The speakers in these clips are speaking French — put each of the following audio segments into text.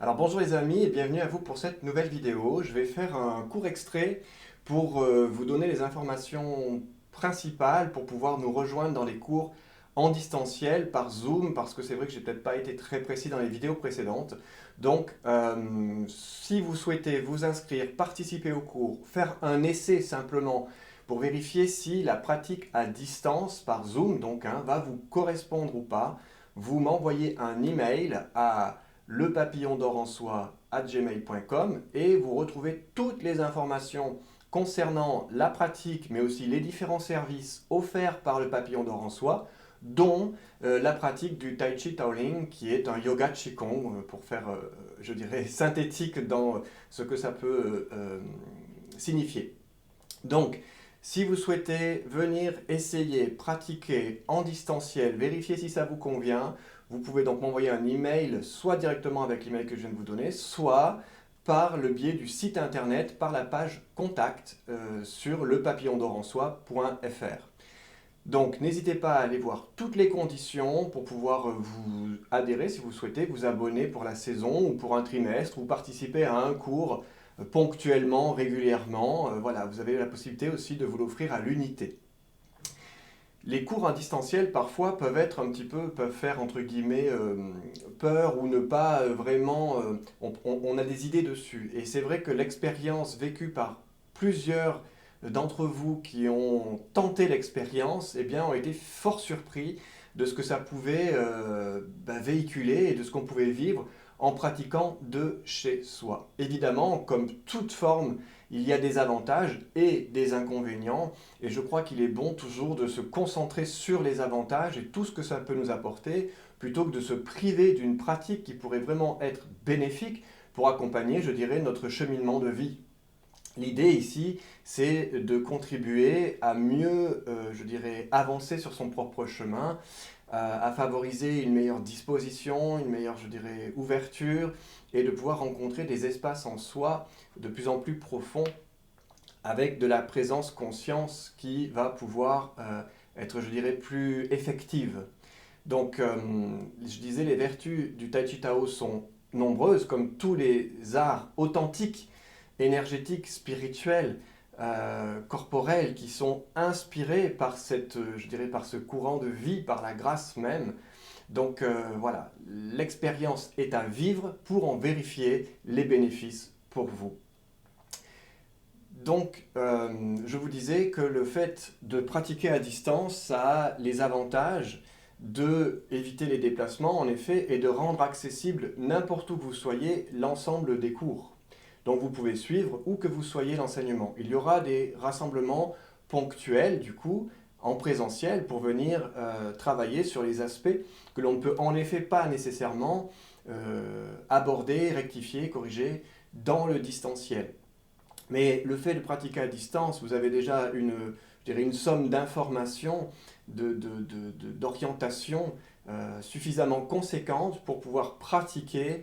Alors bonjour les amis et bienvenue à vous pour cette nouvelle vidéo. Je vais faire un court extrait pour vous donner les informations principales pour pouvoir nous rejoindre dans les cours en distanciel par Zoom parce que c'est vrai que j'ai peut-être pas été très précis dans les vidéos précédentes. Donc si vous souhaitez vous inscrire, participer au cours, faire un essai simplement pour vérifier si la pratique à distance par Zoom va vous correspondre ou pas, vous m'envoyez un email à lepapillondor-en-soi@gmail.com et vous retrouvez toutes les informations concernant la pratique, mais aussi les différents services offerts par le papillon d'or en soi, dont la pratique du Tai Chi Taoling, qui est un yoga Qigong, pour faire, je dirais, synthétique dans ce que ça peut signifier. Donc, si vous souhaitez venir essayer, pratiquer en distanciel, vérifier si ça vous convient, vous pouvez donc m'envoyer un email, soit directement avec l'email que je viens de vous donner, soit par le biais du site internet, par la page contact sur lepapillondorençoi.fr. Donc n'hésitez pas à aller voir toutes les conditions pour pouvoir vous adhérer si vous souhaitez, vous abonner pour la saison ou pour un trimestre ou participer à un cours ponctuellement, régulièrement. Voilà, vous avez la possibilité aussi de vous l'offrir à l'unité. Les cours en distanciel parfois peuvent être un petit peu, peuvent faire entre guillemets peur ou ne pas vraiment, on a des idées dessus. Et c'est vrai que l'expérience vécue par plusieurs d'entre vous qui ont tenté l'expérience, eh bien, ont été fort surpris de ce que ça pouvait véhiculer et de ce qu'on pouvait vivre en pratiquant de chez soi. Évidemment, comme toute forme, il y a des avantages et des inconvénients, et je crois qu'il est bon toujours de se concentrer sur les avantages et tout ce que ça peut nous apporter, plutôt que de se priver d'une pratique qui pourrait vraiment être bénéfique pour accompagner, je dirais, notre cheminement de vie. L'idée ici, c'est de contribuer à mieux, je dirais, avancer sur son propre chemin, à favoriser une meilleure disposition, une meilleure, je dirais, ouverture, et de pouvoir rencontrer des espaces en soi de plus en plus profonds avec de la présence conscience qui va pouvoir être, je dirais, plus effective. Donc, je disais, les vertus du Tai Chi Tao sont nombreuses, comme tous les arts authentiques, énergétiques, spirituels, corporels, qui sont inspirés par cette, je dirais, par ce courant de vie, par la grâce même. Donc voilà, l'expérience est à vivre pour en vérifier les bénéfices pour vous. Donc, je vous disais que le fait de pratiquer à distance, ça a les avantages d'éviter les déplacements, en effet, et de rendre accessible n'importe où que vous soyez l'ensemble des cours. Donc, vous pouvez suivre où que vous soyez l'enseignement. Il y aura des rassemblements ponctuels, du coup, en présentiel pour venir travailler sur les aspects que l'on ne peut en effet pas nécessairement aborder, rectifier, corriger dans le distanciel. Mais le fait de pratiquer à distance, vous avez déjà je dirais une somme d'informations, d'orientation suffisamment conséquente pour pouvoir pratiquer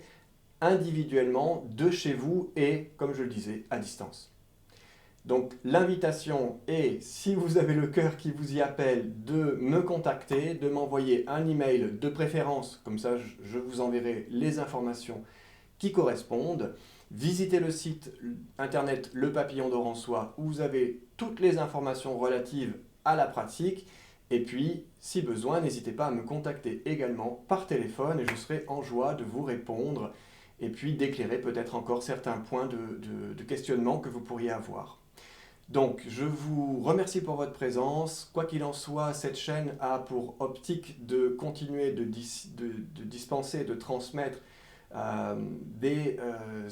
individuellement de chez vous et, comme je le disais, à distance. Donc l'invitation est, si vous avez le cœur qui vous y appelle, de me contacter, de m'envoyer un email de préférence, comme ça je vous enverrai les informations qui correspondent. Visitez le site internet Le Papillon d'Or en Soi où vous avez toutes les informations relatives à la pratique. Et puis, si besoin, n'hésitez pas à me contacter également par téléphone et je serai en joie de vous répondre et puis d'éclairer peut-être encore certains points de questionnement que vous pourriez avoir. Donc, je vous remercie pour votre présence. Quoi qu'il en soit, cette chaîne a pour optique de continuer de dispenser, de transmettre des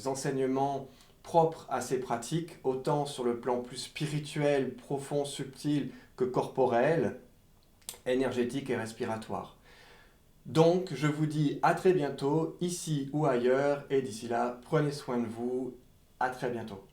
enseignements propres à ces pratiques, autant sur le plan plus spirituel, profond, subtil, que corporel, énergétique et respiratoire. Donc, je vous dis à très bientôt, ici ou ailleurs, et d'ici là, prenez soin de vous. À très bientôt.